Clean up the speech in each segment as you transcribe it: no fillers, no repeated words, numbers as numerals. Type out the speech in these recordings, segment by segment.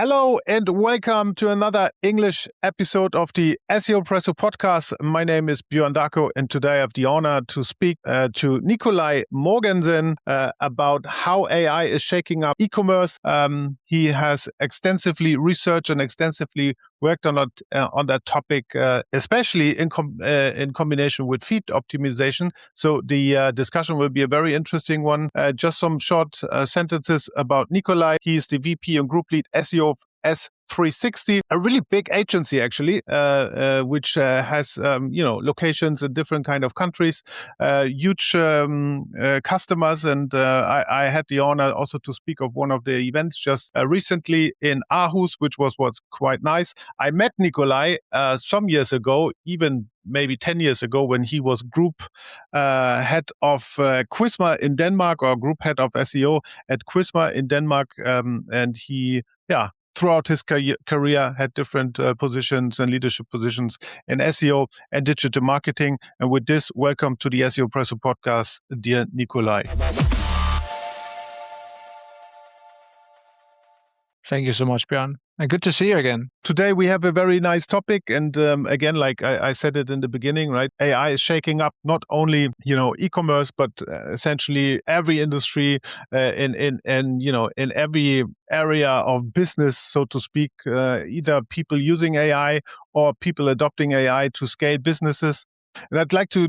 Hello and welcome to another English episode of the SEO Presso podcast. My name is Björn Darko and today I have the honor to speak to Nikolaj Mogensen about how AI is shaking up e-commerce. He has extensively researched and extensively worked on that topic, especially in combination with feed optimization. So the discussion will be a very interesting one. Just some short sentences about Nikolaj. He is the VP and Group Lead SEO of S360, a really big agency actually, which has locations in different kind of countries, huge customers, and I had the honor also to speak of one of the events just recently in Aarhus, which was quite nice. I met Nikolaj some years ago, even maybe 10 years ago, when he was group head of Quizma in Denmark, or group head of SEO at Quizma in Denmark, and he throughout his career had different positions and leadership positions in SEO and digital marketing. And with this, welcome to the SEO Presso podcast, dear Nikolaj. Thank you so much, Björn. And good to see you again. Today we have a very nice topic, and again, like I said it in the beginning, right? AI is shaking up not only e-commerce, but essentially every industry in every area of business, so to speak. Either people using AI or people adopting AI to scale businesses. And I'd like to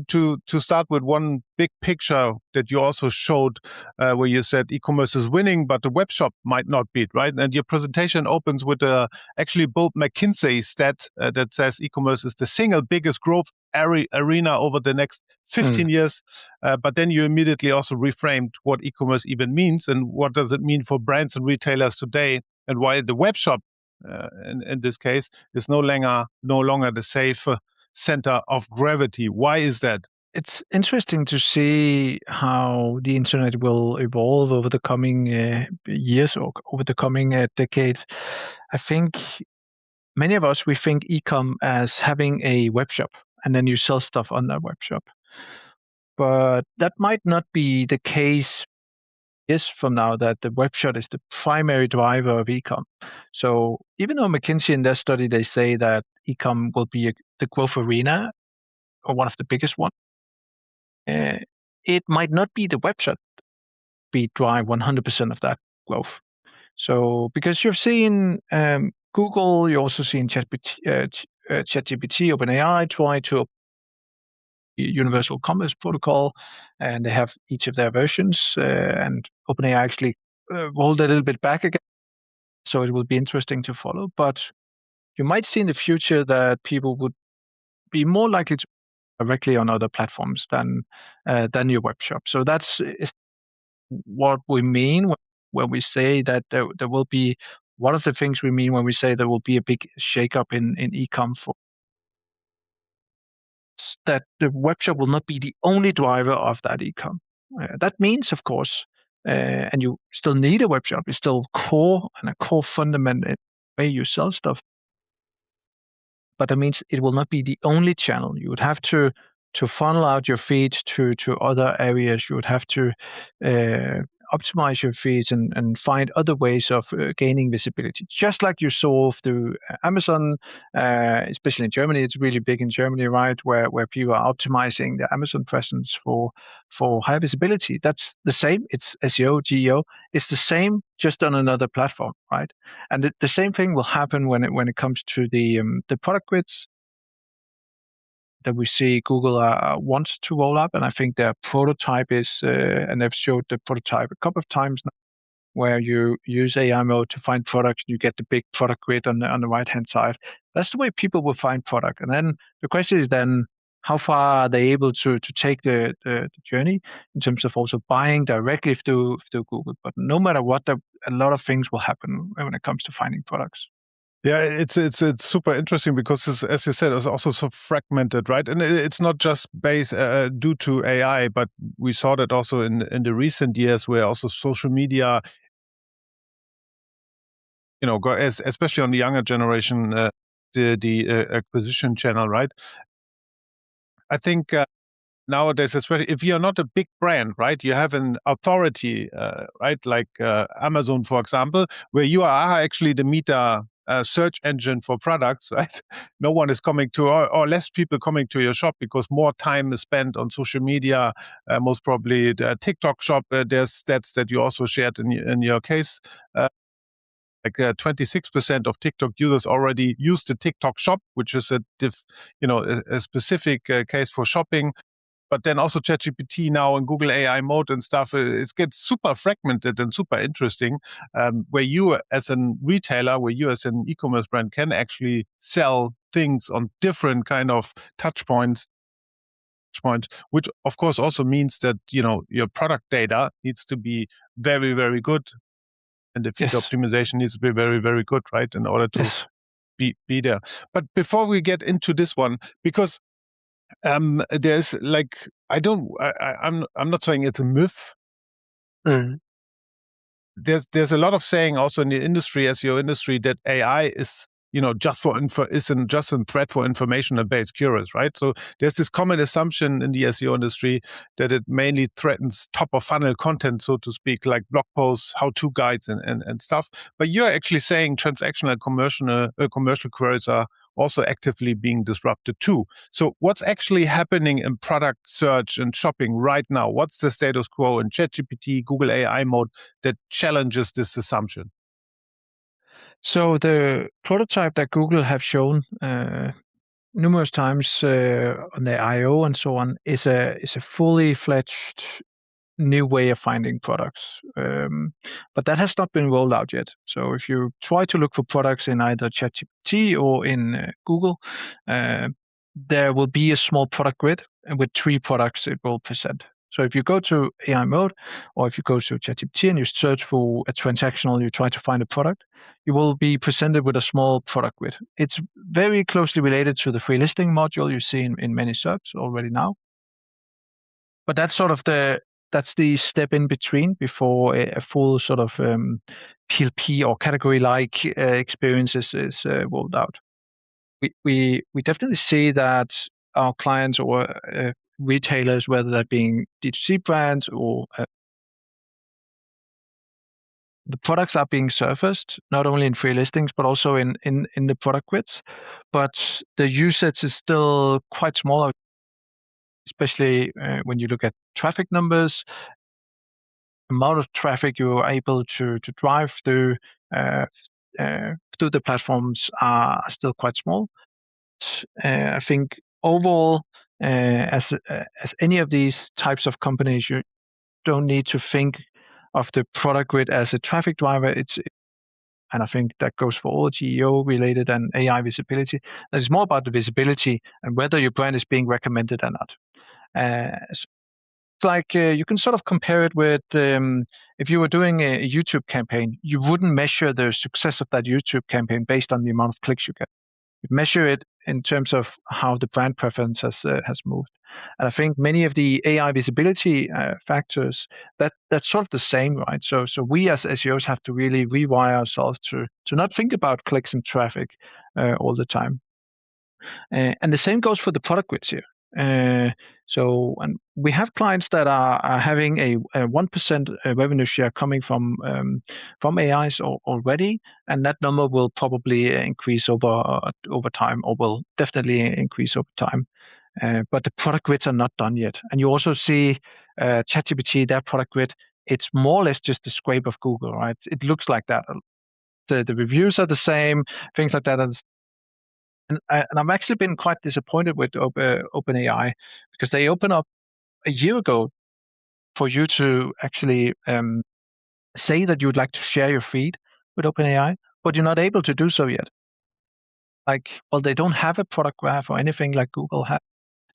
start with one big picture that you also showed, where you said e-commerce is winning, but the webshop might not beat, right? And your presentation opens with a actually bold McKinsey stat that says e-commerce is the single biggest growth arena over the next 15 years. But then you immediately also reframed what e-commerce even means and what does it mean for brands and retailers today, and why the webshop, in this case, is no longer the safe center of gravity. Why is that? It's interesting to see how the internet will evolve over the coming years or over the coming decades. I think many of us, we think e-com as having a web shop and then you sell stuff on that web shop. But that might not be the case years from now, that the web shop is the primary driver of e-com. So even though McKinsey in their study, they say that e-com will be the growth arena, or one of the biggest ones, it might not be the web shop drive 100% of that growth. So because you've seen Google, you're also seeing ChatGPT, OpenAI try to universal commerce protocol, and they have each of their versions, and OpenAI actually rolled a little bit back again. So it will be interesting to follow. But you might see in the future that people would be more likely to directly on other platforms than your web shop. So that's what we mean when we say that there will be, one of the things we mean when we say there will be a big shakeup in e-com, for that the web shop will not be the only driver of that e-com. That means, of course, and you still need a web shop, it's still core and a core fundament in the way you sell stuff. But that means it will not be the only channel. You would have to funnel out your feeds to other areas. You would have to optimize your feeds and find other ways of gaining visibility. Just like you saw through Amazon, especially in Germany. It's really big in Germany, right? Where people are optimizing their Amazon presence for high visibility. That's the same. It's SEO, GEO. It's the same, just on another platform, right? And the same thing will happen when it comes to the product grids that we see Google wants to roll up. And I think their prototype is, and they've showed the prototype a couple of times now, where you use AI mode to find products. You get the big product grid on the right-hand side. That's the way people will find product. And then the question is then, how far are they able to take the journey in terms of also buying directly through Google? But no matter what, a lot of things will happen when it comes to finding products. Yeah, it's super interesting because, as you said, it's also so fragmented, right? And it's not just based due to AI, but we saw that also in the recent years, where also social media, especially on the younger generation, the acquisition channel, right? I think nowadays, especially if you're not a big brand, right? You have an authority, right? Like Amazon, for example, where you are actually the meta search engine for products, right? No one is coming to, or less people coming to your shop because more time is spent on social media. Most probably the TikTok shop. There's stats that you also shared in your case. Like 26% of TikTok users already use the TikTok shop, which is a specific case for shopping. But then also ChatGPT now in Google AI mode and stuff, it gets super fragmented and super interesting, where you as a retailer, where you as an e-commerce brand can actually sell things on different kind of touch points, which of course also means that, your product data needs to be very, very good. And the feed optimization needs to be very, very good, right? In order to be there. But before we get into this one, because there's like, I'm not saying it's a myth. There's a lot of saying also in the industry, SEO industry, that AI is just isn't just a threat for informational based queries, right? So there's this common assumption in the SEO industry that it mainly threatens top of funnel content, so to speak, like blog posts, how-to guides, and stuff. But you're actually saying transactional commercial queries are also actively being disrupted too. So what's actually happening in product search and shopping right now? What's the status quo in ChatGPT, Google AI mode that challenges this assumption? So the prototype that Google have shown numerous times on the I/O and so on is a fully fledged new way of finding products, but that has not been rolled out yet. So if you try to look for products in either ChatGPT or in Google, there will be a small product grid, and with 3 products it will present. So if you go to AI mode, or if you go to ChatGPT and you search for a transactional, you try to find a product, you will be presented with a small product grid. It's very closely related to the free listing module you see in many SERPs already now. But that's sort of that's the step in between before a full sort of PLP or category-like experience is rolled out. We definitely see that our clients or retailers, whether that being D2C brands or the products are being surfaced not only in free listings but also in the product grids, but the usage is still quite small, especially when you look at traffic numbers. Amount of traffic you're able to drive through the platforms are still quite small. I think overall, as any of these types of companies, you don't need to think of the product grid as a traffic driver. And I think that goes for all GEO related and AI visibility. It's more about the visibility and whether your brand is being recommended or not. It's like you can sort of compare it with if you were doing a YouTube campaign, you wouldn't measure the success of that YouTube campaign based on the amount of clicks you get. You measure it in terms of how the brand preference has moved. And I think many of the AI visibility factors, that's sort of the same, right? So we as SEOs have to really rewire ourselves to not think about clicks and traffic all the time. And the same goes for the product grids here. And we have clients that are having a 1% revenue share coming from AIs already, and that number will probably increase over time, or will definitely increase over time. But the product grids are not done yet. And you also see ChatGPT, their product grid, it's more or less just a scrape of Google, right? It looks like that. The reviews are the same, things like that. And I've actually been quite disappointed with OpenAI, because they opened up a year ago for you to actually say that you would like to share your feed with OpenAI, but you're not able to do so yet. They don't have a product graph or anything like Google has.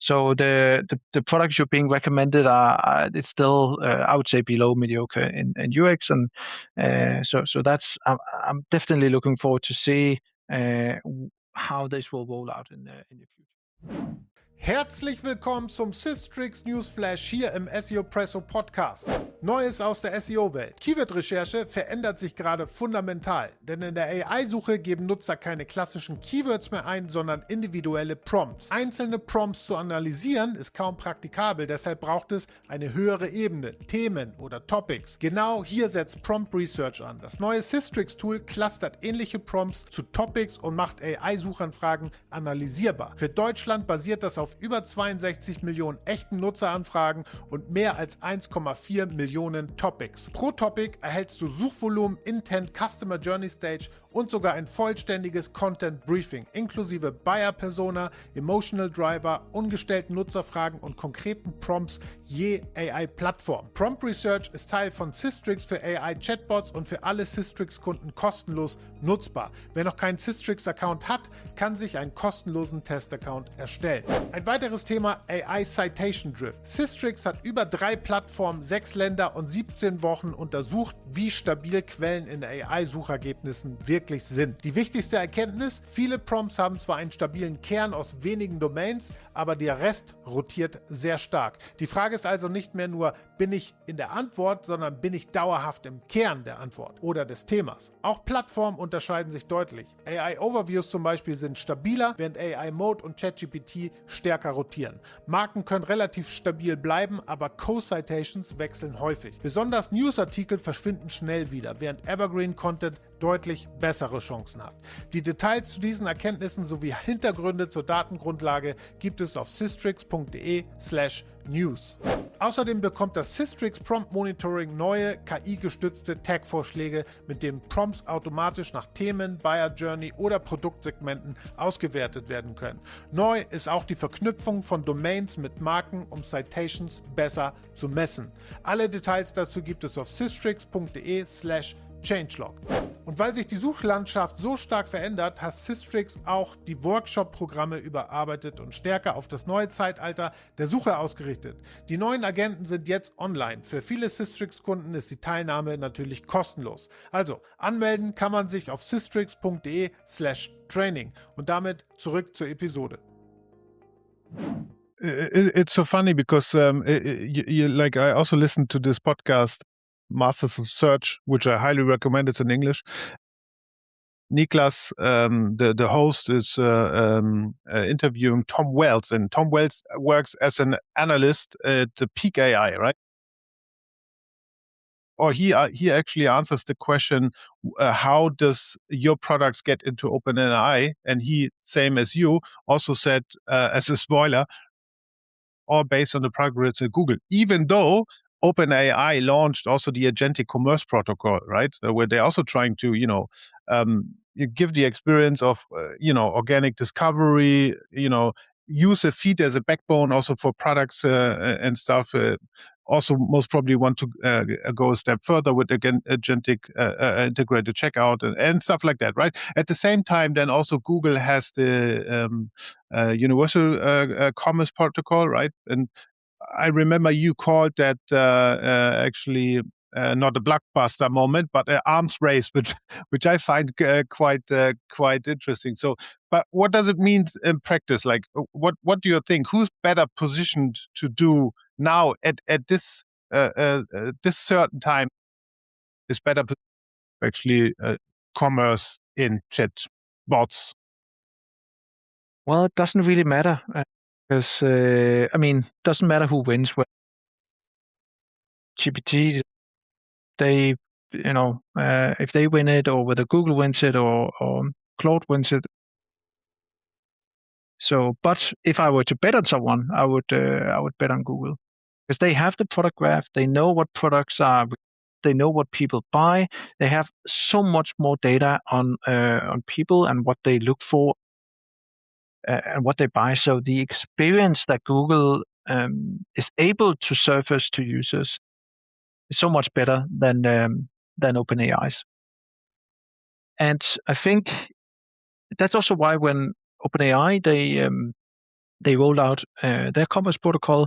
So the products you're being recommended are it's still I would say below mediocre in UX, and so that's I'm definitely looking forward to see how this will roll out in the future. Herzlich willkommen zum Systrix Newsflash hier im SEO Presso Podcast. Neues aus der SEO-Welt. Keyword-Recherche verändert sich gerade fundamental, denn in der AI-Suche geben Nutzer keine klassischen Keywords mehr ein, sondern individuelle Prompts. Einzelne Prompts zu analysieren ist kaum praktikabel, deshalb braucht es eine höhere Ebene, Themen oder Topics. Genau hier setzt Prompt Research an. Das neue Systrix-Tool clustert ähnliche Prompts zu Topics und macht AI-Suchanfragen analysierbar. Für Deutschland basiert das auf über 62 Millionen echten Nutzeranfragen und mehr als 1,4 Millionen Topics. Pro Topic erhältst du Suchvolumen, Intent, Customer Journey Stage und sogar ein vollständiges Content Briefing inklusive Buyer Persona, Emotional Driver, ungestellten Nutzerfragen und konkreten Prompts je AI-Plattform. Prompt Research ist Teil von Systrix für AI-Chatbots und für alle Systrix-Kunden kostenlos nutzbar. Wer noch keinen Systrix-Account hat, kann sich einen kostenlosen Test-Account erstellen. Ein weiteres Thema: AI Citation Drift. Systrix hat über 3 Plattformen, 6 Länder und 17 Wochen untersucht, wie stabil Quellen in AI-Suchergebnissen wirklich sind. Die wichtigste Erkenntnis: viele Prompts haben zwar einen stabilen Kern aus wenigen Domains, aber der Rest rotiert sehr stark. Die Frage ist also nicht mehr nur, bin ich in der Antwort, sondern bin ich dauerhaft im Kern der Antwort oder des Themas. Auch Plattformen unterscheiden sich deutlich. AI-Overviews zum Beispiel sind stabiler, während AI-Mode und ChatGPT stärker rotieren. Marken können relativ stabil bleiben, aber Co-Citations wechseln häufig. Besonders Newsartikel verschwinden schnell wieder, während Evergreen-Content deutlich bessere Chancen hat. Die Details zu diesen Erkenntnissen sowie Hintergründe zur Datengrundlage gibt es auf systrix.de/news. Außerdem bekommt das Systrix Prompt Monitoring neue KI-gestützte Tag-Vorschläge, mit denen Prompts automatisch nach Themen, Buyer Journey oder Produktsegmenten ausgewertet werden können. Neu ist auch die Verknüpfung von Domains mit Marken, um Citations besser zu messen. Alle Details dazu gibt es auf systrix.de/changelog. Und weil sich die Suchlandschaft so stark verändert, hat Systrix auch die Workshop-Programme überarbeitet und stärker auf das neue Zeitalter der Suche ausgerichtet. Die neuen Agenten sind jetzt online. Für viele Systrix-Kunden ist die Teilnahme natürlich kostenlos. Also anmelden kann man sich auf systrix.de/training. Und damit zurück zur Episode. It's so funny because like I also listened to this podcast, Masters of Search, which I highly recommend. It's in English. Niklas, the host, is interviewing Tom Wells, and Tom Wells works as an analyst at the Peak AI, right? Or he actually answers the question, how does your products get into OpenAI? And he, same as you, also said as a spoiler, all based on the progress at Google, even though OpenAI launched also the agentic commerce protocol, right? Where they're also trying to, you give the experience of, organic discovery, use a feed as a backbone also for products and stuff. Also, most probably want to go a step further with, again, agentic integrated checkout and stuff like that, right? At the same time, then also Google has the universal commerce protocol, right? And I remember you called that actually not a blockbuster moment, but an arms race, which I find quite interesting. So, but what does it mean in practice? Like, what do you think? Who's better positioned to do now at this this certain time? Is better actually commerce in chat bots? Well, it doesn't really matter because doesn't matter who wins. Well, GPT, they, if they win it, or whether Google wins it, or Claude wins it. So, but if I were to bet on someone, I would bet on Google, because they have the product graph. They know what products are. They know what people buy. They have so much more data on people and what they look for and what they buy. So the experience that Google is able to surface to users is so much better than OpenAI's. And I think that's also why when OpenAI they rolled out their commerce protocol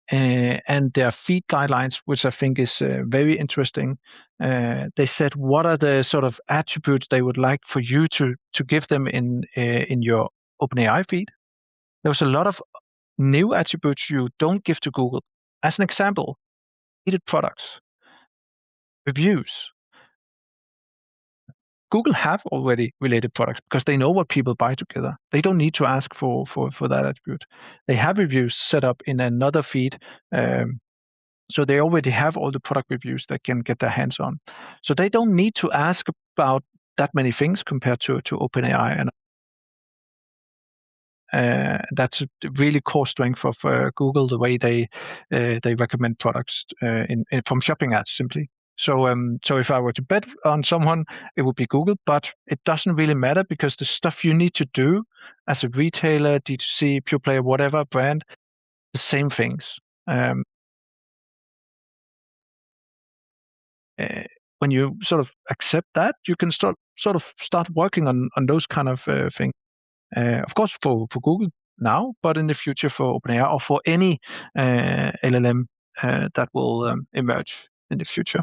and their feed guidelines, which I think is very interesting. They said what are the sort of attributes they would like for you to give them in your OpenAI feed. There was a lot of new attributes you don't give to Google. As an example, related products, reviews. Google have already related products because they know what people buy together. They don't need to ask for that attribute. They have reviews set up in another feed. So they already have all the product reviews they can get their hands on. So they don't need to ask about that many things compared to OpenAI. And that's a really core strength of Google, the way they recommend products from shopping ads simply. So if I were to bet on someone, it would be Google, but it doesn't really matter because the stuff you need to do as a retailer, D2C, pure player, whatever brand, the same things. When you sort of accept that, you can start working on those kind of things. Of course, for Google now, but in the future for OpenAI or for any LLM that will emerge in the future.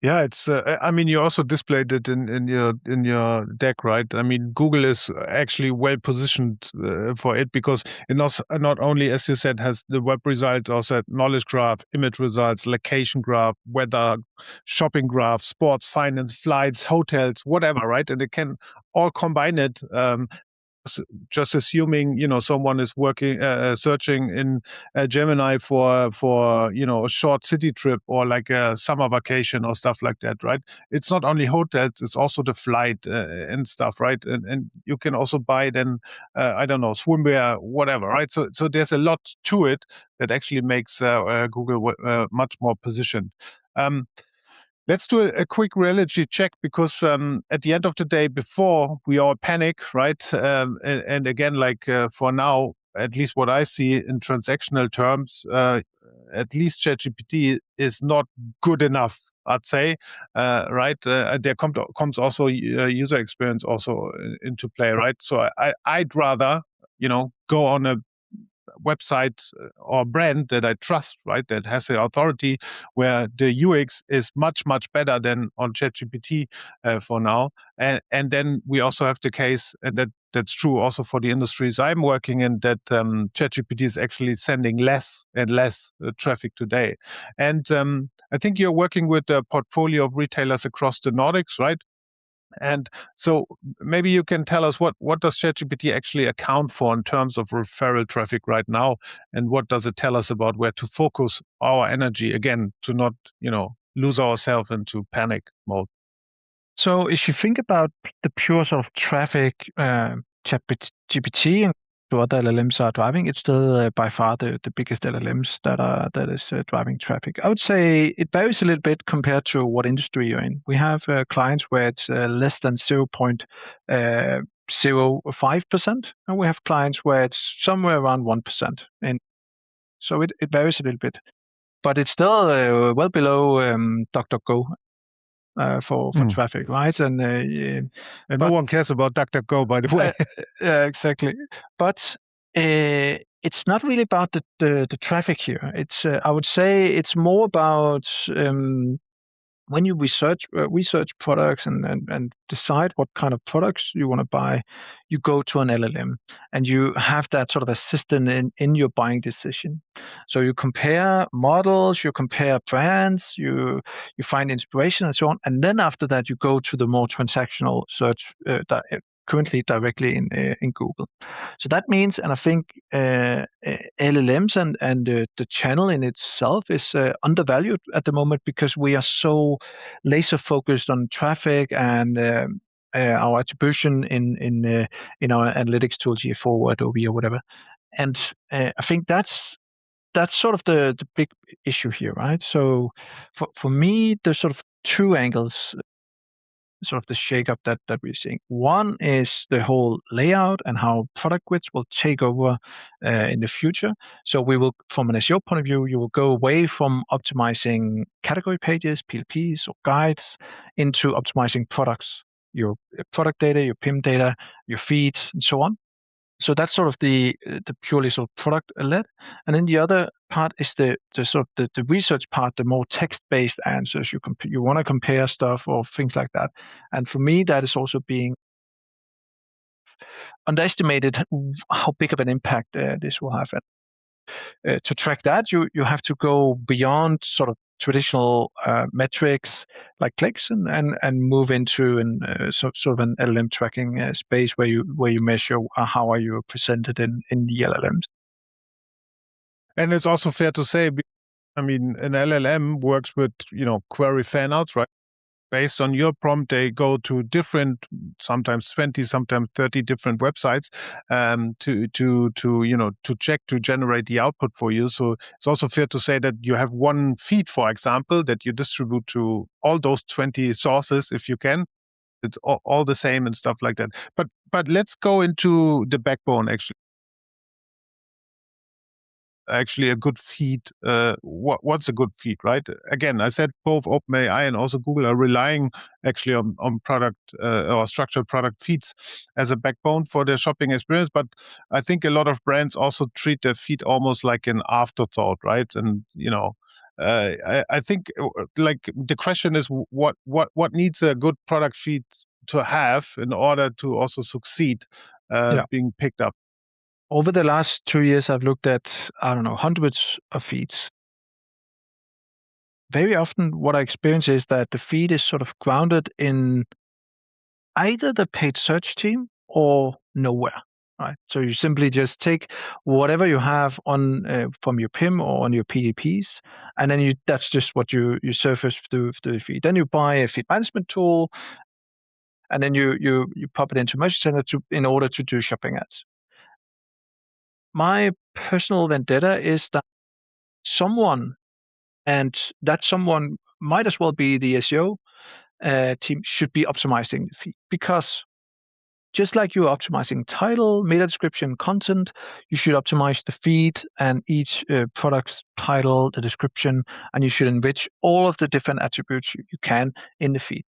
Yeah, it's. I mean, you also displayed it in your deck, right? I mean, Google is actually well positioned for it because it not only, as you said, has the web results, also knowledge graph, image results, location graph, weather, shopping graph, sports, finance, flights, hotels, whatever, right? And it can all combine it. Just assuming someone is working searching in Gemini for a short city trip or like a summer vacation or stuff like that, right? It's not only hotels, it's also the flight and stuff, right? And you can also buy then I don't know, swimwear, whatever, right? So there's a lot to it that actually makes Google much more positioned. Let's do a quick reality check because at the end of the day, before we all panic, right? And again, like for now, at least what I see in transactional terms, at least ChatGPT is not good enough, I'd say, right? There comes also user experience also into play, right? So I'd rather, go on a website or brand that I trust, right, that has the authority, where the UX is much, much better than on ChatGPT for now. And then we also have the case, and that's true also for the industries I'm working in, that ChatGPT is actually sending less and less traffic today. And I think you're working with a portfolio of retailers across the Nordics, right? And so maybe you can tell us what does ChatGPT actually account for in terms of referral traffic right now, and what does it tell us about where to focus our energy again to not lose ourselves into panic mode. So if you think about the pure sort of traffic ChatGPT and to other LLMs are driving, it's still by far the biggest LLMs that is driving traffic. I would say it varies a little bit compared to what industry you're in. We have clients where it's less than 0.05%, and we have clients where it's somewhere around 1%. And so it varies a little bit, but it's still well below DuckDuckGo. For traffic, right? And no one cares about DuckDuckGo, by the way. Yeah, exactly. But it's not really about the traffic here. It's I would say it's more about when you research products and decide what kind of products you want to buy, you go to an LLM and you have that sort of assistant in your buying decision. So you compare models, you compare brands, you find inspiration and so on, and then after that you go to the more transactional search currently directly in Google. So that means, and I think LLMs and the channel in itself is undervalued at the moment because we are so laser focused on traffic and our attribution in our analytics tool GA4 or Adobe or whatever. And I think that's sort of the big issue here, right? So for me, there's sort of two angles, sort of the shakeup that we're seeing. One is the whole layout and how product grids will take over in the future. So we will, from an SEO point of view, you will go away from optimizing category pages, PDPs or guides, into optimizing products, your product data, your PIM data, your feeds, and so on. So that's sort of the purely sort of product led, and then the other part is the sort of the research part, the more text based answers. You want to compare stuff or things like that, and for me that is also being underestimated how big of an impact this will have. To track that, you have to go beyond sort of traditional metrics like clicks and move into sort of an LLM tracking space where you measure how are you presented in the LLMs. And it's also fair to say, I mean, an LLM works with, query fanouts, right? Based on your prompt, they go to different, sometimes 20, sometimes 30 different websites to check, to generate the output for you. So it's also fair to say that you have one feed, for example, that you distribute to all those 20 sources if you can. It's all the same and stuff like that. But let's go into the backbone, actually a good feed. What's a good feed, right? Again, I said both OpenAI and also Google are relying actually on product or structured product feeds as a backbone for their shopping experience. But I think a lot of brands also treat their feed almost like an afterthought, right? And I think like the question is what needs a good product feed to have in order to also succeed being picked up. Over the last 2 years, I've looked at, I don't know, hundreds of feeds. Very often what I experience is that the feed is sort of grounded in either the paid search team or nowhere, right? So you simply just take whatever you have on from your PIM or on your PDPs, and then that's just what you surface through the feed. Then you buy a feed management tool, and then you pop it into Merchant Center in order to do shopping ads. My personal vendetta is that someone, and that someone might as well be the SEO team, should be optimizing the feed, because just like you're optimizing title, meta description, content, you should optimize the feed and each product's title, the description, and you should enrich all of the different attributes you can in the feed.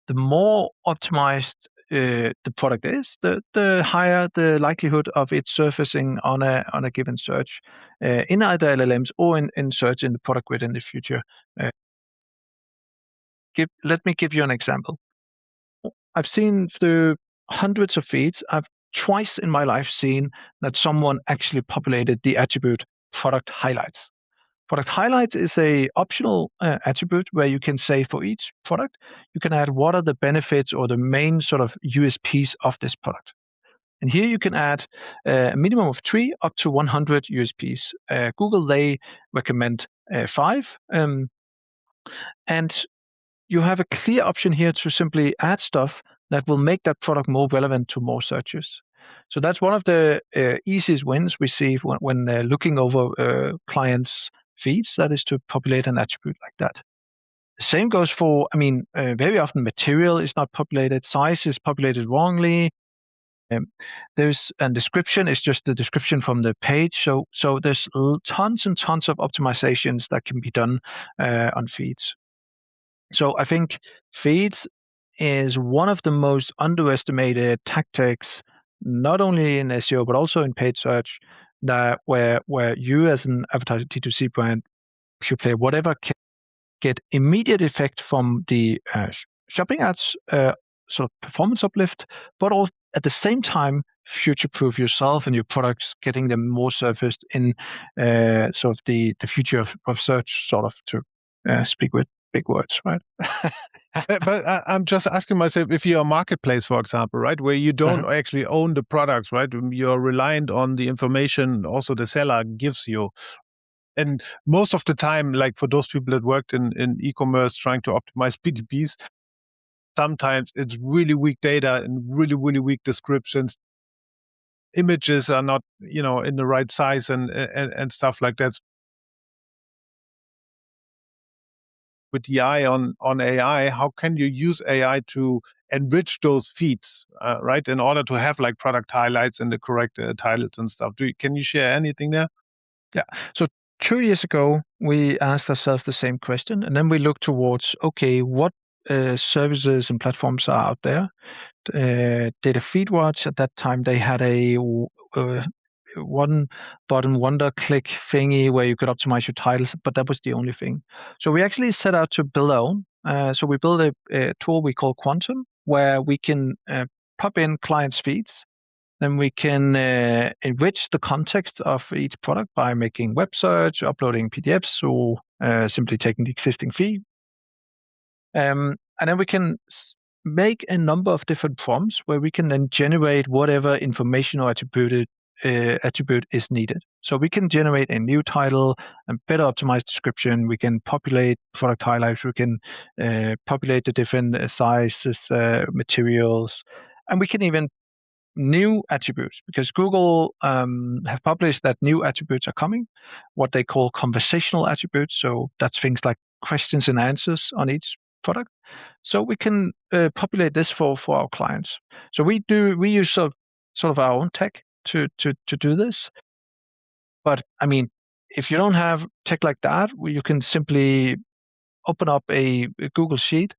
The more optimized the product is, the higher the likelihood of it surfacing on a given search in either LLMs or in search in the product grid in the future. Let me give you an example. I've seen through hundreds of feeds. I've twice in my life seen that someone actually populated the attribute product highlights. Product highlights is a optional attribute where you can say for each product, you can add what are the benefits or the main sort of USPs of this product. And here you can add a minimum of 3 up to 100 USPs. Google, they recommend 5. And you have a clear option here to simply add stuff that will make that product more relevant to more searches. So that's one of the easiest wins we see when looking over clients' feeds, that is to populate an attribute like that. The same goes for, very often material is not populated, size is populated wrongly. And description is just the description from the page. So there's tons and tons of optimizations that can be done on feeds. So I think feeds is one of the most underestimated tactics, not only in SEO but also in paid search, that where you as an advertiser D2C brand, if you play whatever, can get immediate effect from the shopping ads, sort of performance uplift, but also at the same time future-proof yourself and your products, getting them more surfaced in sort of the future of search, sort of, to speak with big words, right? But I'm just asking myself, if you're a marketplace, for example, right, where you don't actually own the products, right, you're reliant on the information also the seller gives you. And most of the time, like for those people that worked in e-commerce trying to optimize PDPs, sometimes it's really weak data and really, really weak descriptions. Images are not, in the right size and stuff like that. With the eye on AI, how can you use AI to enrich those feeds, right, in order to have like product highlights and the correct titles and stuff? Can you share anything there? Yeah. So 2 years ago, we asked ourselves the same question, and then we looked towards, okay, what services and platforms are out there? Data FeedWatch, at that time, they had a one button wonder click thingy where you could optimize your titles, but that was the only thing. So we actually set out to build our own. So we built a tool we call Quantum, where we can pop in clients' feeds Then we can enrich the context of each product by making web search, uploading PDFs, or simply taking the existing feed. And then we can make a number of different prompts where we can then generate whatever information or attribute is needed. So we can generate a new title and better optimized description. We can populate product highlights. We can populate the different sizes, materials, and we can even new attributes, because Google have published that new attributes are coming, what they call conversational attributes. So that's things like questions and answers on each product. So we can populate this for our clients. So we use sort of our own tech to do this. But I mean, if you don't have tech like that, you can simply open up a Google Sheet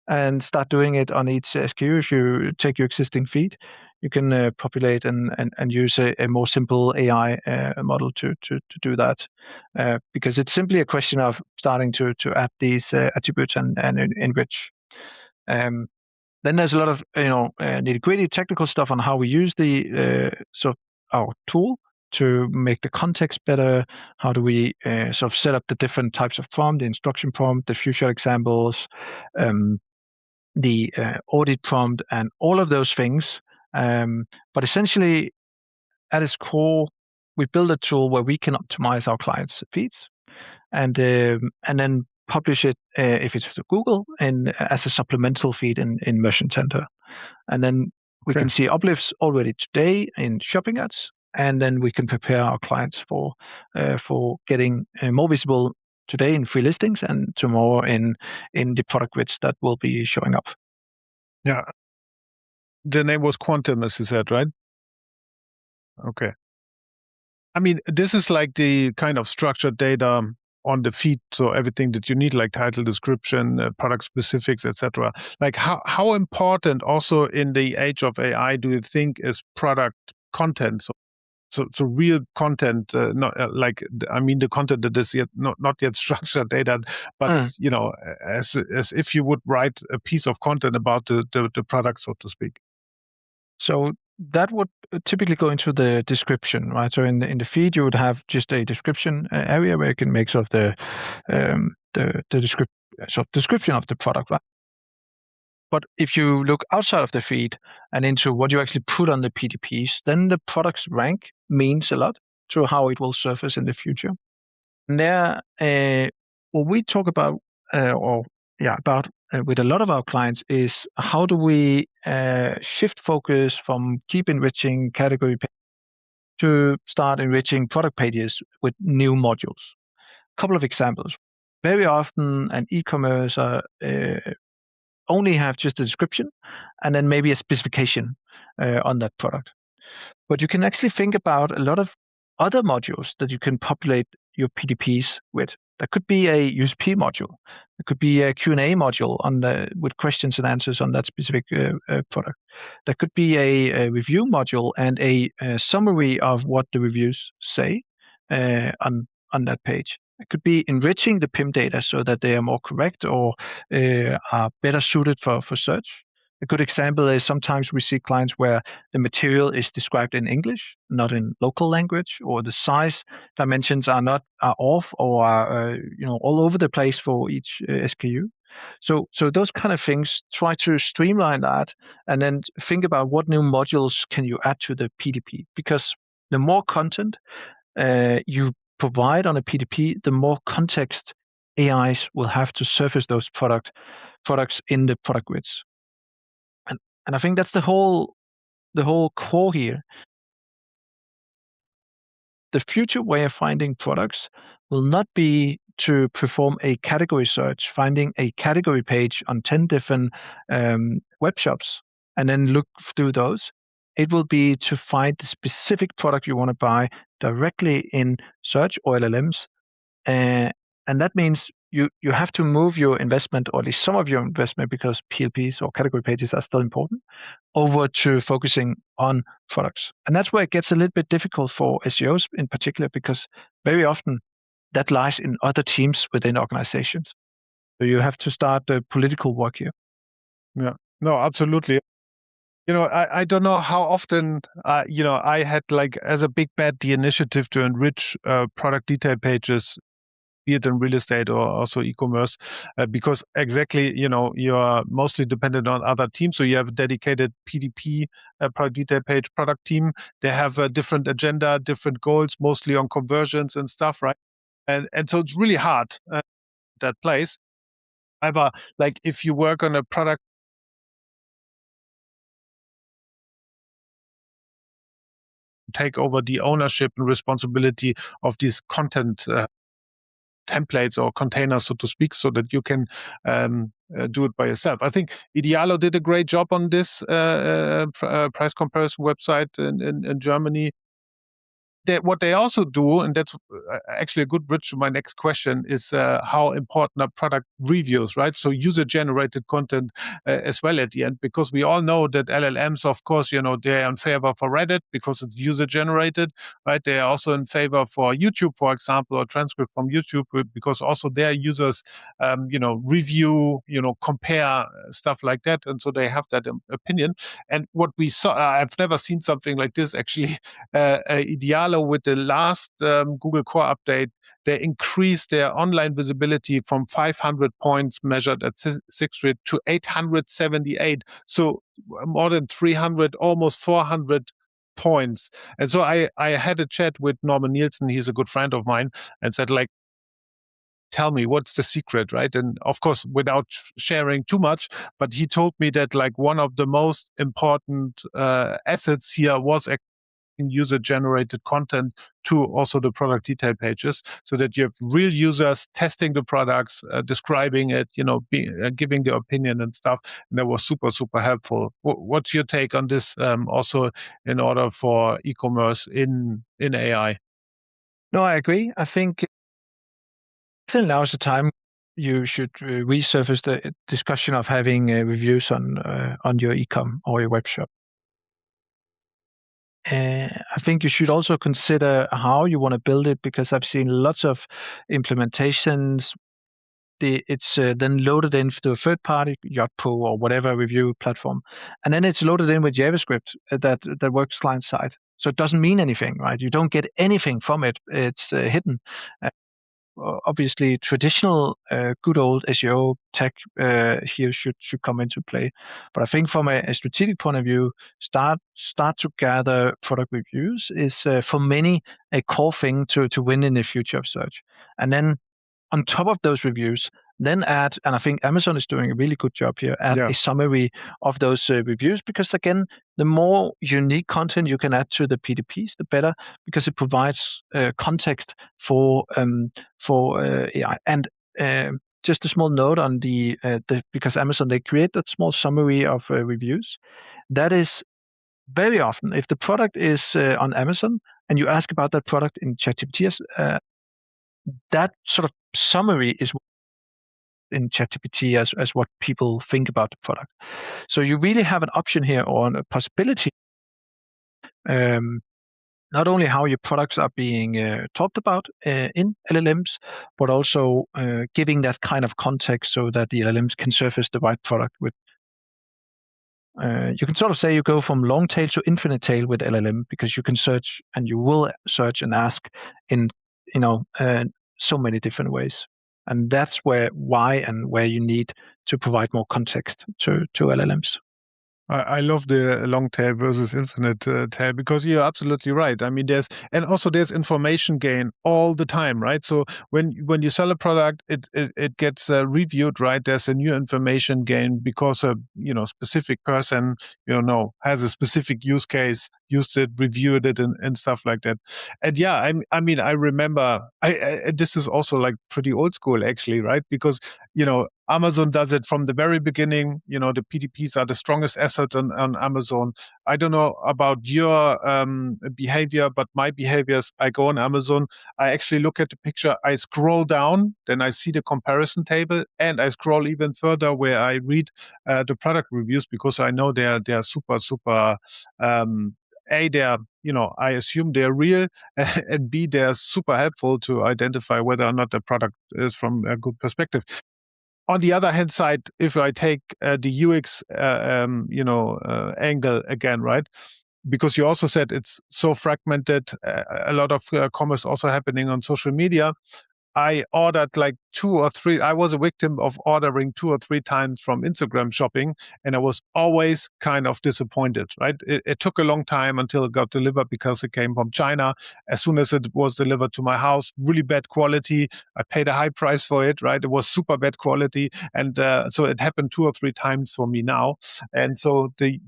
and start doing it on each SKU. If you take your existing feed, you can populate and use a more simple AI model to do that, because it's simply a question of starting to add these attributes and enrich. Then there's a lot of nitty-gritty technical stuff on how we use the our tool to make the context better. How do we sort of set up the different types of prompt, the instruction prompt, the future examples, the audit prompt, and all of those things. But essentially, at its core, we build a tool where we can optimize our clients' feeds, and then publish it if it's to Google and as a supplemental feed in Merchant Center, and then we can see uplifts already today in shopping ads, and then we can prepare our clients for getting more visible today in free listings and tomorrow in the product grids that will be showing up. Yeah. The name was Quantum, as you said, right? Okay. I mean, this is like the kind of structured data on the feed, so everything that you need, like title, description, product specifics, etc. Like how important also in the age of AI do you think is product content? So real content, not the content that is yet not yet structured data, but as if you would write a piece of content about the product, so to speak. So that would typically go into the description, right? So in the feed, you would have just a description area where you can make sort of the description of the product, right? But if you look outside of the feed and into what you actually put on the PDPs, then the product's rank means a lot to how it will surface in the future. And there, what we talk about, with a lot of our clients is how do we shift focus from keep enriching category to start enriching product pages with new modules. A couple of examples. Very often, an e-commerce only have just a description and then maybe a specification on that product. But you can actually think about a lot of other modules that you can populate your PDPs with. That could be a USP module. It could be a Q&A module with questions and answers on that specific product. There could be a review module and a summary of what the reviews say on that page. It could be enriching the PIM data so that they are more correct or are better suited for search. A good example is sometimes we see clients where the material is described in English, not in local language, or the size dimensions are off or are all over the place for each SKU. So those kind of things, try to streamline that, and then think about what new modules can you add to the PDP, because the more content you provide on a PDP, the more context AIs will have to surface those products in the product grids. And I think that's the whole core here. The future way of finding products will not be to perform a category search, finding a category page on 10 different web shops, and then look through those. It will be to find the specific product you want to buy directly in search or LLMs. And that means you have to move your investment, or at least some of your investment, because PLPs or category pages are still important, over to focusing on products. And that's where it gets a little bit difficult for SEOs in particular, because very often that lies in other teams within organizations. So you have to start the political work here. Yeah, no, absolutely. I don't know how often, I had like as a big bet the initiative to enrich product detail pages, be it in real estate or also e-commerce, because exactly, you're mostly dependent on other teams. So you have a dedicated PDP, product detail page product team. They have a different agenda, different goals, mostly on conversions and stuff, right? And so it's really hard that place. However, like if you work on a product, take over the ownership and responsibility of these content templates or containers, so to speak, so that you can do it by yourself. I think Idealo did a great job on this price comparison website in Germany. What they also do, and that's actually a good bridge to my next question, is how important are product reviews, right? So user-generated content as well at the end, because we all know that LLMs, of course, they're in favor for Reddit because it's user-generated, right? They are also in favor for YouTube, for example, or transcript from YouTube, because also their users, review, compare stuff like that, and so they have that opinion. And what we saw, I've never seen something like this actually. Idealo, with the last Google Core update, they increased their online visibility from 500 points measured at 6th Read to 878. So more than 300, almost 400 points. And so I had a chat with Norman Nielsen. He's a good friend of mine, and said, like, tell me what's the secret, right? And of course, without sharing too much, but he told me that like one of the most important assets here was user-generated content to also the product detail pages, so that you have real users testing the products, describing it, giving their opinion and stuff. And that was super, super helpful. What's your take on this? Also, in order for e-commerce in AI. No, I agree. I think now is the time you should resurface the discussion of having reviews on your e-com or your web shop. I think you should also consider how you want to build it, because I've seen lots of implementations. It's then loaded into a third-party Yotpo or whatever review platform, and then it's loaded in with JavaScript that works client side. So it doesn't mean anything, right? You don't get anything from it. It's hidden. Obviously, traditional good old SEO tech here should come into play. But I think from a strategic point of view, start to gather product reviews is for many a core thing to win in the future of search. And then on top of those reviews, then add, and I think Amazon is doing a really good job here, add a summary of those reviews, because again, the more unique content you can add to the PDPs, the better, because it provides context for AI. And just a small note on the because Amazon, they create that small summary of reviews. That is very often, if the product is on Amazon and you ask about that product in ChatGPT, that sort of summary is in ChatGPT as what people think about the product. So you really have an option here, or a possibility, not only how your products are being talked about in LLMs, but also giving that kind of context so that the LLMs can surface the right product with. You can sort of say you go from long tail to infinite tail with LLM, because you can search, and you will search and ask in so many different ways. And that's where you need to provide more context to LLMs. I love the long tail versus infinite tail, because you're absolutely right. I mean, there's information gain all the time, right? So when you sell a product, it gets reviewed, right? There's a new information gain because a specific person has a specific use case, used it, reviewed it, and stuff like that. And yeah, I mean, I remember this is also like pretty old school actually, right? Because Amazon does it from the very beginning. The PDPs are the strongest asset on Amazon. I don't know about your behavior, but my behavior is I go on Amazon, I actually look at the picture, I scroll down, then I see the comparison table, and I scroll even further where I read the product reviews, because I know they're super, super they're, I assume they're real, and B, they're super helpful to identify whether or not the product is from a good perspective. on the other hand side, if I take the UX, angle again, right? Because you also said it's so fragmented, a lot of commerce also happening on social media. I ordered like 2 or 3. I was a victim of ordering 2 or 3 times from Instagram shopping, and I was always kind of disappointed, right? It took a long time until it got delivered because it came from China. As soon as it was delivered to my house, really bad quality. I paid a high price for it, right? It was super bad quality. And so it happened 2 or 3 times for me now. And so the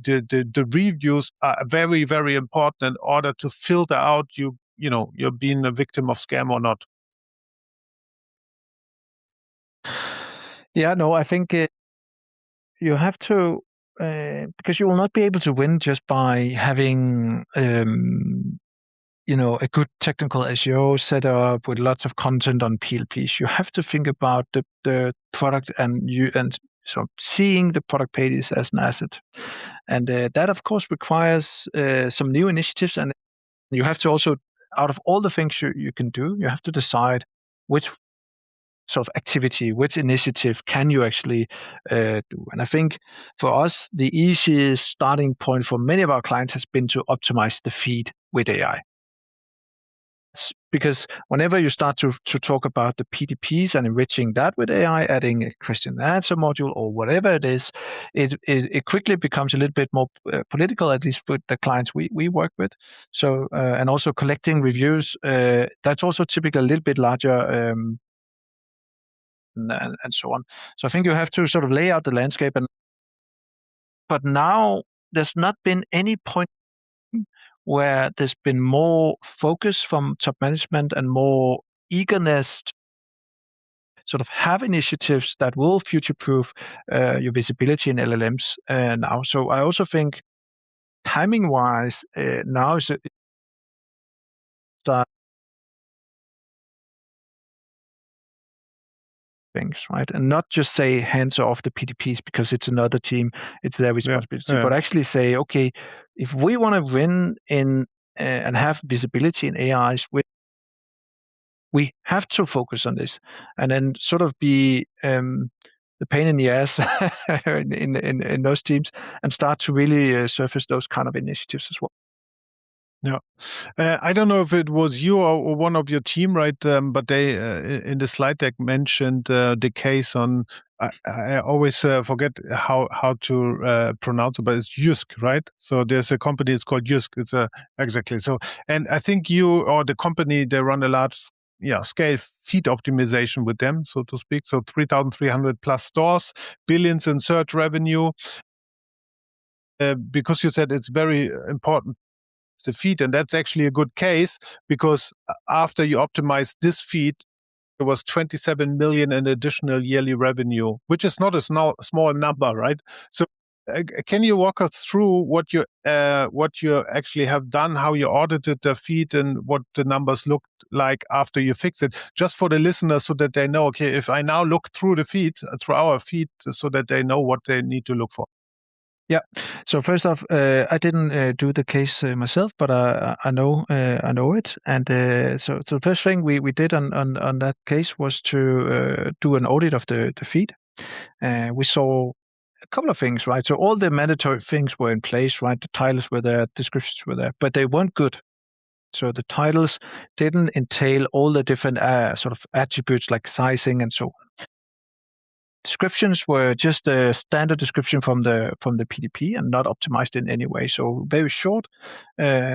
reviews are very, very important in order to filter out you're being a victim of scam or not. Yeah, no, I think you have to, because you will not be able to win just by having, a good technical SEO set up with lots of content on PDPs. You have to think about the product and so seeing the product pages as an asset. And that, of course, requires some new initiatives. And you have to also, out of all the things you can do, you have to decide which sort of activity, which initiative can you actually do? And I think for us, the easiest starting point for many of our clients has been to optimize the feed with AI. Because whenever you start to talk about the PDPs and enriching that with AI, adding a question and answer module or whatever it is, it quickly becomes a little bit more political, at least with the clients we work with. So, and also collecting reviews, that's also typically a little bit larger and so on. So I think you have to sort of lay out the landscape. But now there's not been any point where there's been more focus from top management and more eagerness to sort of have initiatives that will future-proof your visibility in LLMs now. So I also think timing-wise, now is start things, right? And not just say hands off the PDPs because it's another team, it's their responsibility, but actually say, okay, if we want to win in and have visibility in AIs, we have to focus on this, and then sort of be the pain in the ass in those teams, and start to really surface those kind of initiatives as well. Yeah. I don't know if it was you or one of your team, right? But they, in the slide deck, mentioned the case on, I always forget how to pronounce it, but it's Jysk, right? So there's a company, it's called Jysk. It's exactly. So, and I think you or the company, they run a large scale feed optimization with them, so to speak. So 3,300 plus stores, billions in search revenue. Because you said it's very important, the feed, and that's actually a good case because after you optimize this feed, there was 27 million in additional yearly revenue, which is not a small number, right? So can you walk us through what you actually have done, how you audited the feed, and what the numbers looked like after you fixed it, just for the listeners, so that they know, okay, if I now look through the feed, through our feed, so that they know what they need to look for. Yeah. So first off, I didn't do the case myself, but I know it. And so the first thing we did on that case was to do an audit of the feed. We saw a couple of things, right? So all the mandatory things were in place, right? The titles were there, descriptions were there, but they weren't good. So the titles didn't entail all the different sort of attributes like sizing and so on. Descriptions were just a standard description from the PDP and not optimized in any way. So very short.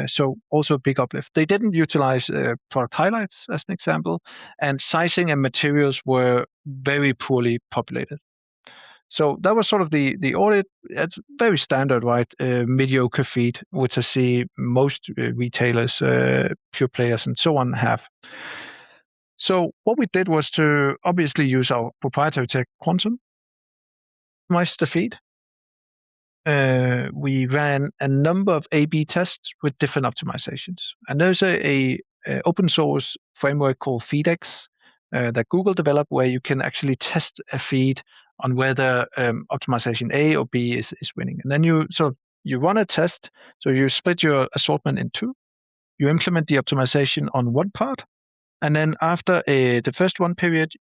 So also a big uplift. They didn't utilize product highlights as an example, and sizing and materials were very poorly populated. So that was sort of the audit. It's very standard, right? Mediocre feed, which I see most retailers, pure players, and so on have. So what we did was to obviously use our proprietary tech Quantum, optimize the feed. We ran a number of A/B tests with different optimizations, and there's a open source framework called FeedX that Google developed, where you can actually test a feed on whether optimization A or B is winning. And then you run a test. So you split your assortment in two. You implement the optimization on one part, and then after the first one period,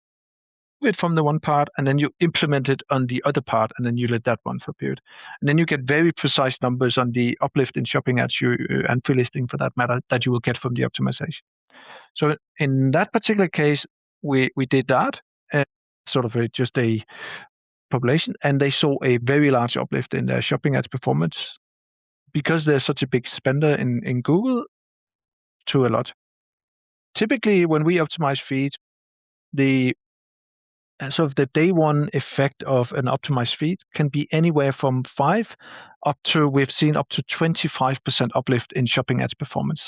it from the one part, and then you implement it on the other part, and then you let that run for a period. And then you get very precise numbers on the uplift in shopping ads and pre-listing for that matter that you will get from the optimization. So in that particular case, we did that, sort of just a population, and they saw a very large uplift in their shopping ads performance because they're such a big spender in Google to a lot. Typically, when we optimize feeds, the sort of the day one effect of an optimized feed can be anywhere from 5 up to, we've seen up to 25% uplift in shopping ads performance.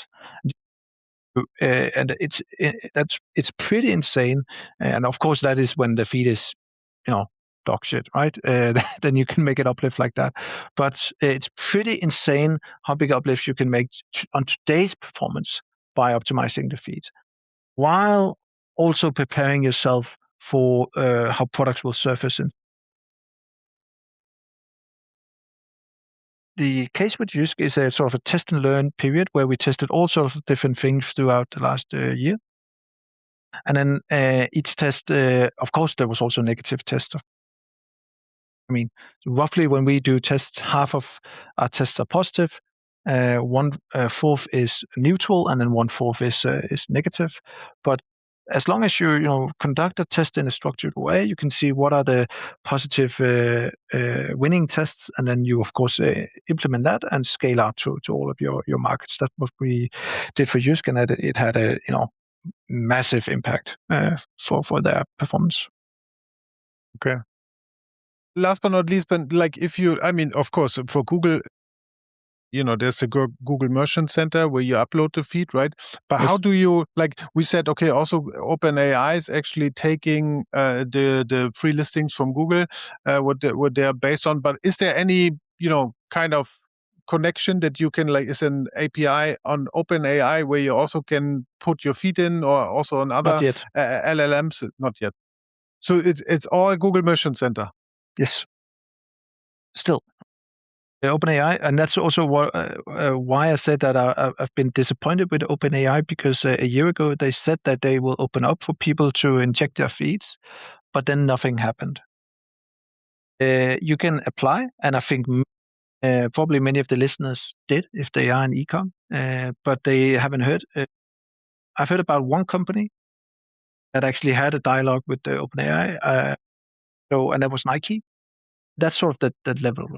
And it's pretty insane. And of course, that is when the feed is, dog shit, right? Then you can make it uplift like that. But it's pretty insane how big uplifts you can make on today's performance by optimizing the feed, while also preparing yourself for how products will surface. And the case with Jysk is a sort of a test and learn period where we tested all sorts of different things throughout the last year. And then each test, of course, there was also negative tests. I mean, roughly when we do tests, half of our tests are positive, 1/4 is neutral, and then 1/4 is negative. But as long as you conduct a test in a structured way, you can see what are the positive winning tests, and then you of course implement that and scale out to all of your markets. That's what we did for Jysk, and it had a massive impact for their performance. Okay. Last but not least, but like of course, for Google, there's a Google Merchant Center where you upload the feed, right? But yes. How do you, we said, okay, also OpenAI is actually taking the free listings from Google, what they're based on. But is there any, kind of connection that you can, is an API on OpenAI where you also can put your feed in, or also on other LLMs? Not yet. So it's all Google Merchant Center. Yes. Still. OpenAI, and that's also why I said that I've been disappointed with OpenAI, because a year ago they said that they will open up for people to inject their feeds, but then nothing happened. You can apply, and I think probably many of the listeners did if they are in e-com, but they haven't heard. I've heard about one company that actually had a dialogue with the OpenAI, and that was Nike. That's sort of that level.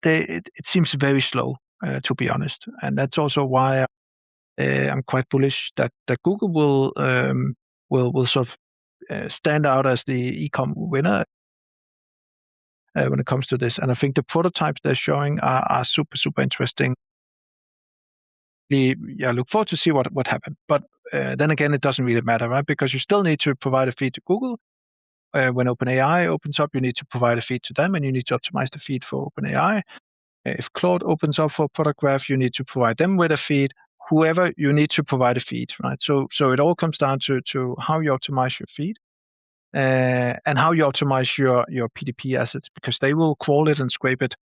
It seems very slow, to be honest, and that's also why I'm quite bullish that Google will sort of stand out as the e-com winner when it comes to this. And I think the prototypes they're showing are super interesting. I look forward to see what happened. But then again, it doesn't really matter, right? Because you still need to provide a feed to Google. When OpenAI opens up, you need to provide a feed to them, and you need to optimize the feed for OpenAI. If Claude opens up for product graph, you need to provide them with a feed. Whoever, you need to provide a feed, right? So it all comes down to how you optimize your feed, and how you optimize your PDP assets, because they will crawl it and scrape it.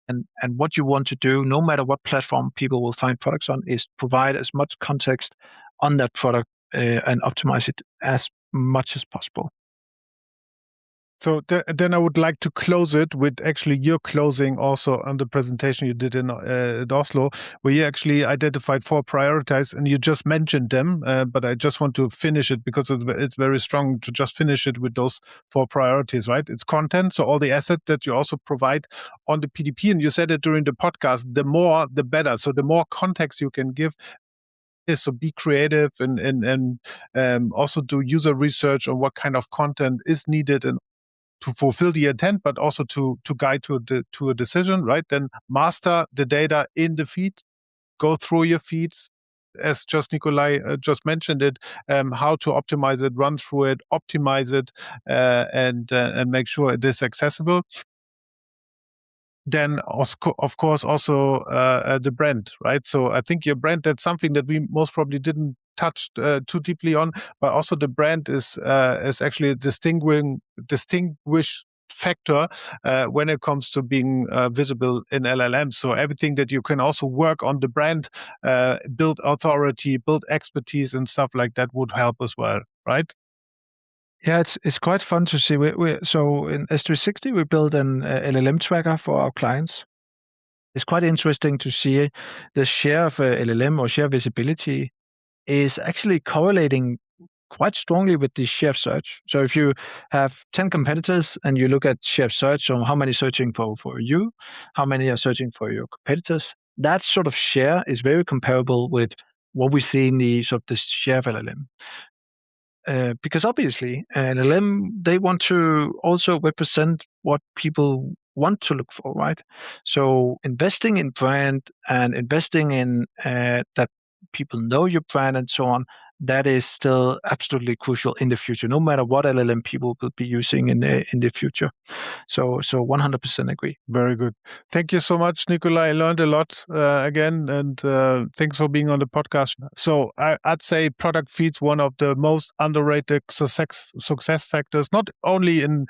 And what you want to do, no matter what platform people will find products on, is provide as much context on that product and optimize it as much as possible. So then I would like to close it with actually your closing also on the presentation you did in Oslo, where you actually identified 4 priorities, and you just mentioned them, but I just want to finish it because it's very strong to just finish it with those 4 priorities, right? It's content, so all the assets that you also provide on the PDP, and you said it during the podcast, the more, the better. So the more context you can give, so be creative and also do user research on what kind of content is needed and to fulfill the intent, but also to guide to a decision, right? Then master the data in the feed, go through your feeds, as just Nikolaj just mentioned it, how to optimize it, run through it, optimize it, and make sure it is accessible. Then, of course, also the brand, right? So I think your brand, that's something that we most probably didn't touch too deeply on, but also the brand is actually distinguish factor when it comes to being visible in LLMs. So everything that you can also work on the brand, build authority, build expertise and stuff like that would help as well, right? Yeah, it's quite fun to see. So in S360, we build an LLM tracker for our clients. It's quite interesting to see the share of LLM or share visibility is actually correlating quite strongly with the share of search. So if you have 10 competitors and you look at share of search, so how many searching for you, how many are searching for your competitors, that sort of share is very comparable with what we see in the sort of the share of LLM. Because obviously, LLM, they want to also represent what people want to look for, right? So investing in brand and investing in that people know your brand and so on, that is still absolutely crucial in the future, no matter what LLM people will be using in the future. So 100% agree. Very good. Thank you so much, Nikolaj. I learned a lot again, and thanks for being on the podcast. So I'd say product feed's one of the most underrated success factors, not only in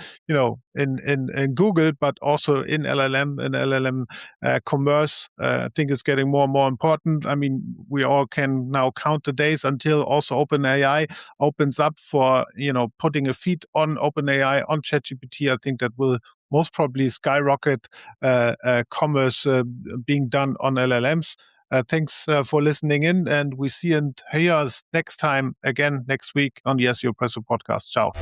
Google, but also in LLM commerce. I think it's getting more and more important. I mean, we all can now count the days until also OpenAI opens up for putting a feed on OpenAI on ChatGPT. I think that will most probably skyrocket commerce being done on LLMs. Thanks for listening in, and we see and hear us next time again next week on the SEO Presso podcast. Ciao.